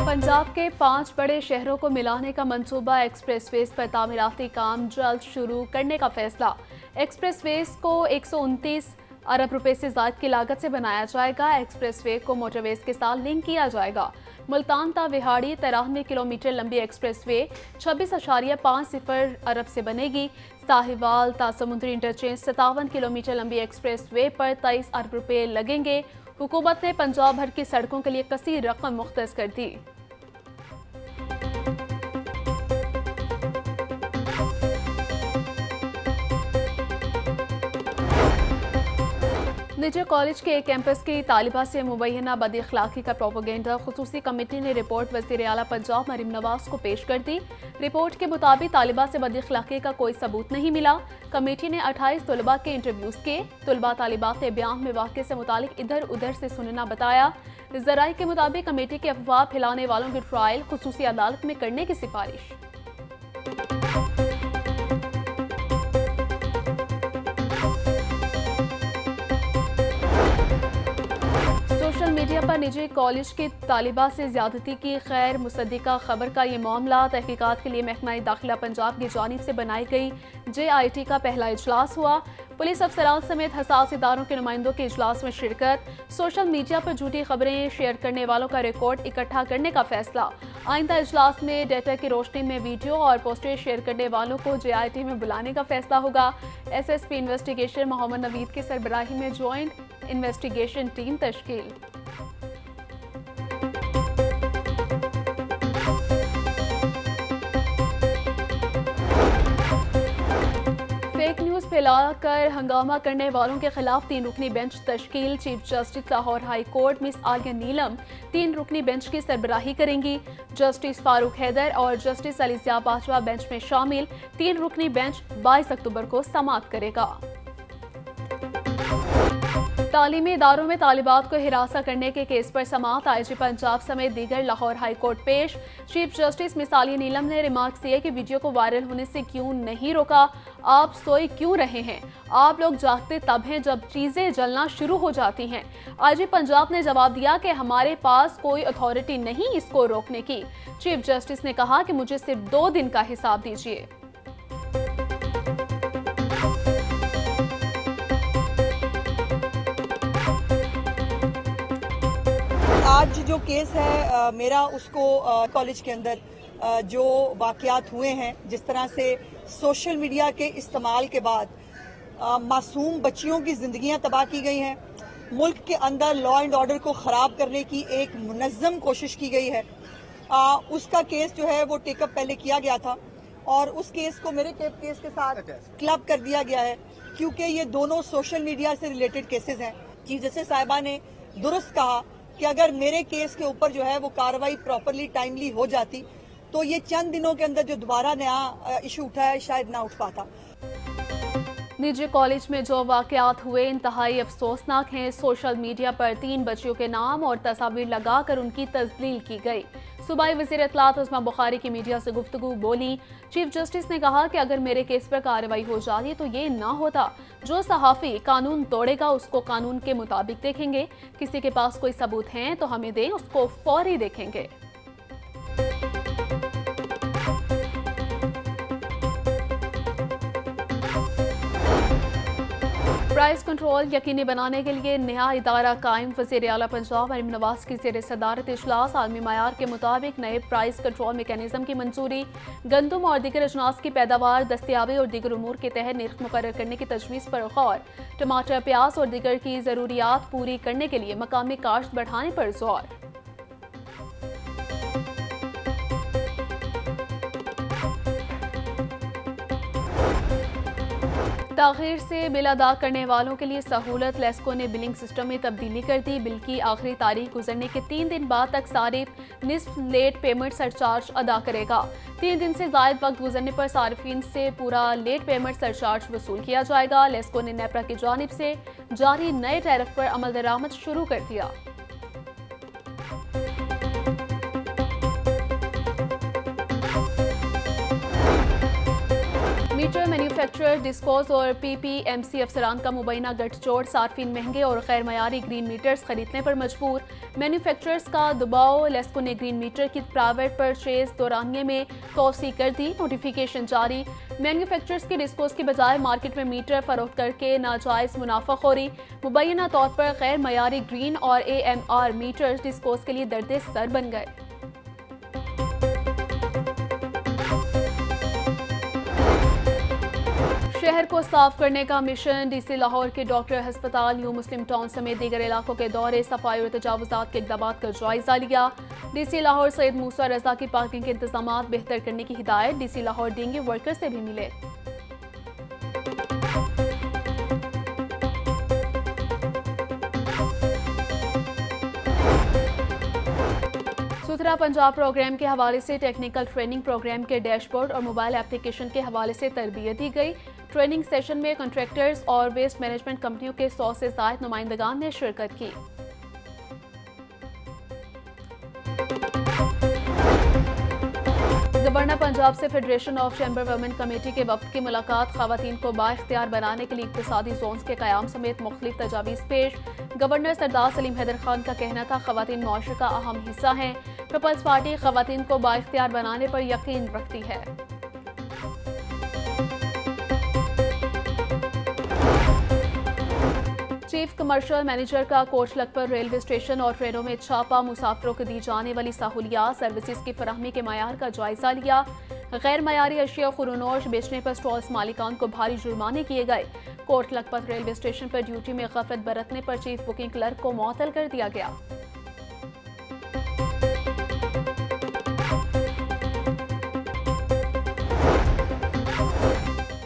पंजाब के 5 बड़े शहरों को मिलाने का मंसूबा एक्सप्रेसवेज पर तामीराती काम जल्द शुरू करने का फैसला। एक्सप्रेसवेज को 129 अरब रुपए से ज्यादा की लागत से बनाया जाएगा। एक्सप्रेसवे को मोटरवेज के साथ लिंक किया जाएगा। मुल्तान ता विहाड़ी 93 किलोमीटर लंबी एक्सप्रेसवे 26.50 अरब से बनेगी। साहिवाल ता समुद्री इंटरचेंज 57 किलोमीटर लंबी एक्सप्रेसवे पर 23 अरब रुपए लगेंगे। हुकूमत ने पंजाब भर की सड़कों के लिए कसीर रकम मुख्तस कर दी। निजी कॉलेज के एक कैंपस की तालिबा से मुबैना बदअखलाकी का प्रोपेगेंडा। खुसूसी कमेटी ने रिपोर्ट वज़ीर आला पंजाब मरीम नवाज को पेश कर दी। रिपोर्ट के मुताबिक तालिबा से बदअखलाकी का कोई सबूत नहीं मिला। कमेटी ने 28 तलबा के इंटरव्यूज किए। तलबा तालिबात ने बयान में वाक़े से मुतालिक इधर उधर से सुनना बताया। ज़राए के मुताबिक कमेटी की अफवाह फैलाने वालों की ट्रायल खुसूसी अदालत में करने की सिफारिश। सोशल मीडिया पर निजी कॉलेज की तालिबा से ज्यादती की खैर मुसद्दिका खबर का ये मामला। तहकीकात के लिए महकमा दाखिला पंजाब की जानिब से बनाई गई JIT का पहला इजलास हुआ। पुलिस अफसरान समेत हसास इदारों के नुमाइंदों के इजलास में शिरकत। सोशल मीडिया पर झूठी खबरें शेयर करने वालों का रिकॉर्ड इकट्ठा करने का फैसला। आइंदा इजलास में डेटा की रोशनी में वीडियो और पोस्टर शेयर करने वालों को JIT में बुलाने का फैसला होगा। SSP इन्वेस्टिगेशन मोहम्मद नवीद की सरबराही में ज्वाइंट इन्वेस्टिगेशन टीम तश्कील। फेक न्यूज फैलाकर हंगामा करने वालों के खिलाफ 3 रुकनी बेंच तश्कील। Chief justice Lahore high court miss Aalia Neelam 3 रुकनी बेंच की सरबराही करेंगी। जस्टिस फारूक हैदर और जस्टिस अलीसिया बाजवा बेंच में शामिल। 3 रुकनी बेंच 22 अक्टूबर को समाअत करेगा। तालीमी इदारों में तालिबात को हिरासा करने के केस पर समाअत। IG पंजाब समेत दीगर लाहौर हाई कोर्ट पेश। चीफ जस्टिस मिस आलिया नीलम ने रिमार्क्स दिए कि वीडियो को वायरल होने से क्यों नहीं रोका। आप सोए क्यों रहे हैं? आप लोग जागते तब हैं जब चीजें जलना शुरू हो जाती हैं। IG पंजाब ने जवाब दिया कि हमारे पास कोई अथॉरिटी नहीं इसको रोकने की। चीफ जस्टिस ने कहा कि मुझे सिर्फ 2 दिन का हिसाब दीजिए। आज जो केस है मेरा उसको कॉलेज के अंदर जो वाकयात हुए हैं, जिस तरह से सोशल मीडिया के इस्तेमाल के बाद मासूम बच्चियों की जिंदगियां तबाह की गई हैं, मुल्क के अंदर लॉ एंड ऑर्डर को ख़राब करने की एक मुनज़्ज़म कोशिश की गई है। उसका केस जो है वो टेकअप पहले किया गया था और उस केस को मेरे केस के साथ क्लब कर दिया गया है, क्योंकि ये दोनों सोशल मीडिया से रिलेटेड केसेस हैं। चीफ जस्टिस साहिबा ने दुरुस्त कहा कि अगर मेरे केस के ऊपर जो है वो कार्रवाई प्रॉपरली टाइमली हो जाती तो ये चंद दिनों के अंदर जो दोबारा नया इशू उठा है शायद ना उठ पाता। निजी कॉलेज में जो वाकयात हुए इंतहाई अफसोसनाक हैं। सोशल मीडिया पर 3 बच्चियों के नाम और तस्वीर लगाकर उनकी तस्लील की गई। सूबाई वज़ीर इत्तलात उस्मा बुखारी की मीडिया से गुफ्तगू बोली। चीफ जस्टिस ने कहा कि अगर मेरे केस पर कार्रवाई हो जाती तो ये ना होता। जो सहाफ़ी कानून तोड़ेगा उसको कानून के मुताबिक देखेंगे। किसी के पास कोई सबूत हैं तो हमें दें, उसको फौरी देखेंगे। प्राइस कंट्रोल यकीनी बनाने के लिए नया इदारा कायम। वज़ीर आला पंजाब मरीम नवाज की ज़ेर सदारत इजलास। आलमी मयार के मुताबिक नए प्राइस कंट्रोल मेकैनिज्म की मंजूरी। गंदम और दीगर अजनास की पैदावार, दस्तियाबी और दीगर उमूर के तहत निर्ख मुकर्रर करने की तजवीज़ पर गौर। टमाटर, प्याज और दीगर की ज़रूरियात पूरी करने के लिए मकामी काश्त बढ़ाने पर जोर। ताखिर से बिल अदा करने वालों के लिए सहूलत। लेस्को ने बिलिंग सिस्टम में तब्दीली कर दी। बिल की आखिरी तारीख गुजरने के 3 दिन बाद तक सारिफ निस्फ लेट पेमेंट सरचार्ज अदा करेगा। 3 दिन से ज़ायद वक्त गुजरने पर सारिफिन से पूरा लेट पेमेंट सरचार्ज वसूल किया जाएगा। लेस्को ने नेपरा की जानिब से जारी नए टैरिफ पर अमल दरामद शुरू कर दिया। मीटर मैन्युफैक्चरिंग मैन्युफैक्चरर डिस्कोस और PPMC अफसरान का मुबैना गठजोड़ सार्फिन महंगे और गैर मयारी ग्रीन मीटर्स खरीदने पर मजबूर। मैन्युफैक्चरर्स का दबाव, लेस्को ने ग्रीन मीटर की प्राइवेट परचेज दौरानिये में तोसी कर दी। नोटिफिकेशन जारी। मैन्युफैक्चरर्स की डिस्कोस की बजाय मार्केट में मीटर फरोख्त करके नाजायज मुनाफाखोरी। मुबैना तौर पर गैर मयारी ग्रीन और AMR मीटर्स डिस्कोस के लिए दर्द सर बन गए। शहर को साफ करने का मिशन। DC लाहौर के डॉक्टर अस्पताल, न्यू मुस्लिम टाउन समेत दीगर इलाकों के दौरे, सफाई और तजावुजात के इक़दामात का जायजा लिया। DC लाहौर सैयद मूसा रजा की पार्किंग के इंतजामात बेहतर करने की हिदायत। DC लाहौर डेंगू वर्कर से भी मिले। सुथरा पंजाब प्रोग्राम के हवाले से टेक्निकल ट्रेनिंग प्रोग्राम के डैशबोर्ड और मोबाइल एप्लीकेशन के हवाले से तरबियत दी गई। ट्रेनिंग सेशन में कॉन्ट्रैक्टर्स और वेस्ट मैनेजमेंट कंपनियों के 100 से ज़ायद नुमाइंदगान ने शिरकत की। गवर्नर पंजाब से federation of chamber women committee के वफ्द की मुलाकात। ख़वातीन को बाइख्तियार बनाने के लिए इक्तिसादी जोन्स के क़याम समेत मुख्तलिफ तजावीज़ पेश। गवर्नर सरदार सलीम हैदर खान का कहना था ख़वातीन मुआशरे का अहम हिस्सा हैं। पीपल्स पार्टी ख़वातीन को बाइख्तियार बनाने पर यकीन रखती है। चीफ कमर्शियल मैनेजर का कोच लखपत रेलवे स्टेशन और ट्रेनों में छापा। मुसाफिरों को दी जाने वाली सहूलियात सर्विसेज की फराहमी के मयार का जायजा लिया। गैर मयारी अशिया खुरूनोश बेचने पर स्टॉल्स मालिकान को भारी जुर्माने किए गए। कोट लखपत रेलवे स्टेशन पर ड्यूटी में गफलत बरतने पर चीफ बुकिंग क्लर्क को मुअत्तल कर दिया गया।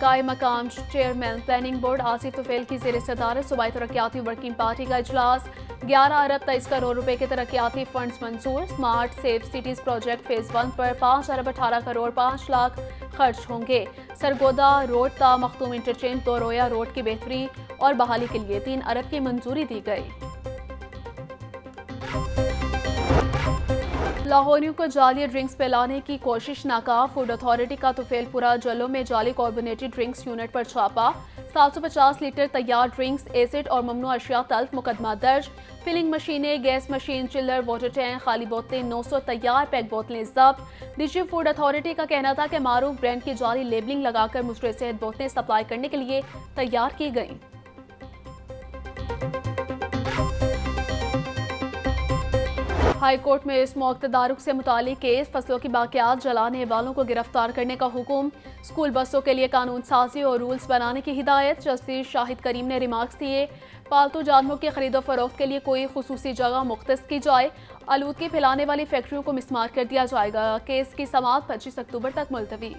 कायम मकाम chairman planning board Asif Tufail की ज़ेर सदारत सूबाई तरक्याती वर्किंग पार्टी का इजलास। 11 अरब 23 करोड़ रुपए के तरक्याती फंड्स मंजूर। Smart safe cities project phase 1 पर 5 अरब 18 करोड़ 5 लाख खर्च होंगे। सरगोदा रोड ता मखदूम इंटरचेंज दो रोया रोड की बेहतरी और बहाली के लिए 3 अरब की मंजूरी दी गई। लाहौरियों को जाली ड्रिंक्स पिलाने की कोशिश नाकाम। फूड अथॉरिटी का तुफेलपुरा जलो में जाली कार्बोनेटेड ड्रिंक्स यूनिट पर छापा। 750 लीटर तैयार ड्रिंक्स, एसिड और ममनू अशिया तल्फ, मुकदमा दर्ज। फिलिंग मशीनें, गैस मशीन, चिल्लर, वाटर टैंक, खाली बोतलें, 900 तैयार पैक बोतलें जब्त। डीजी फूड अथॉरिटी का कहना था कि मारूफ ब्रांड की जाली लेबलिंग लगाकर मुजरे सेहत बोतलें सप्लाई करने के लिए तैयार की गई। हाई कोर्ट में स्मोक तदारुक से मुतालिक केस। फसलों की बाकियात जलाने वालों को गिरफ्तार करने का हुक्म। स्कूल बसों के लिए कानून साजी और रूल्स बनाने की हिदायत। जस्टिस शाहिद करीम ने रिमार्क्स दिए। पालतू जानवरों की खरीदो फरोख्त के लिए कोई खुसूसी जगह मुख्तस की जाए। आलूदगी फैलाने वाली फैक्ट्रियों को मिसमार कर दिया जाएगा। केस की समाअत 25 अक्टूबर तक मुलतवी।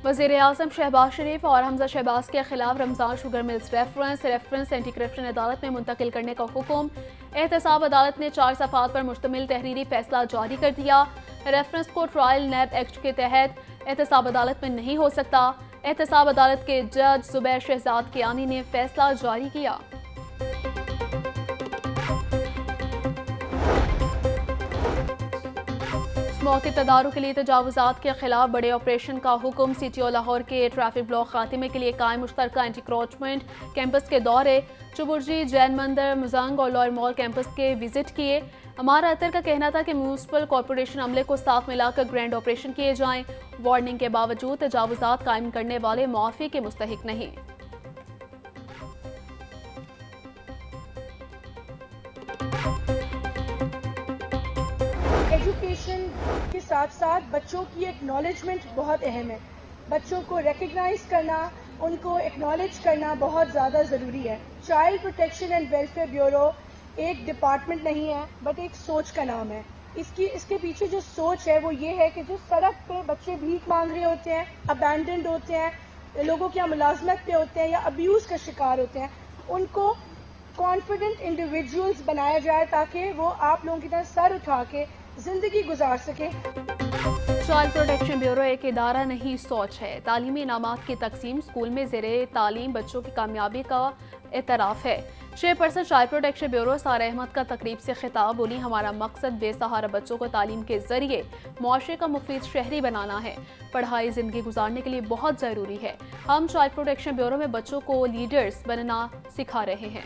वज़ीर-ए-आज़म शहबाज शरीफ और हमजा शहबाज के खिलाफ Ramzan sugar mills reference anti corruption अदालत में मुंतकिल करने का हुक्म। एहतसाब अदालत ने 4 सफ़ात पर मुश्तमिल तहरीरी फैसला जारी कर दिया। रेफरेंस को ट्रायल नैब एक्ट के तहत एहतसाब अदालत में नहीं हो सकता। एहतसाब अदालत के जज जुबैर शहजाद कियानी ने फैसला जारी किया। स्मोक तदारुक के लिए तजावुजात के खिलाफ बड़े ऑपरेशन का हुक्म। CTO लाहौर के ट्रैफिक ब्लॉक खात्मे के लिए कायम मुश्तरका एंटी क्रोचमेंट कैंपस के दौरे। चुबुर्जी, जैन मंदिर, मुजांग और लॉयर मॉल कैंपस के विजिट किए। अमारा अतर का कहना था कि म्यूनिसिपल कॉरपोरेशन अमले को साथ मिलाकर ग्रैंड ऑपरेशन किए जाएं। वार्निंग के बावजूद तजावुजात कायम करने वाले मुआफ़ी के मुस्तहिक नहीं। एजुकेशन के साथ साथ बच्चों की एक्नॉलेजमेंट बहुत अहम है। बच्चों को रिकग्नाइज करना, उनको एक्नॉलेज करना बहुत ज़्यादा ज़रूरी है। Child protection and welfare bureau एक डिपार्टमेंट नहीं है बट एक सोच का नाम है। इसके पीछे जो सोच है वो ये है कि जो सड़क पे बच्चे भीख मांग रहे होते हैं, अबैंडन्ड होते हैं, लोगों के यहाँ मुलाजमत पे होते हैं या अब्यूज़ का शिकार होते हैं, उनको कॉन्फिडेंट इंडिविजुअल्स बनाया जाए ताकि वो आप लोगों की तरह सर उठा के जिंदगी गुजार सके। चाइल्ड प्रोटेक्शन ब्यूरो एक इदारा नहीं, सोच है। तालीमी इनामात की तकसीम स्कूल में ज़ेरे तालीम बच्चों की कामयाबी का एतराफ़ है। चेयरपर्सन चाइल्ड प्रोटेक्शन ब्यूरो सारा अहमद का तकरीब से खिताब। बोली, हमारा मकसद बेसहारा बच्चों को तालीम के जरिए मुआशरे का मुफीद शहरी बनाना है। पढ़ाई जिंदगी गुजारने के लिए बहुत ज़रूरी है। हम चाइल्ड प्रोटेक्शन ब्यूरो में बच्चों को लीडर्स बनना सिखा रहे हैं।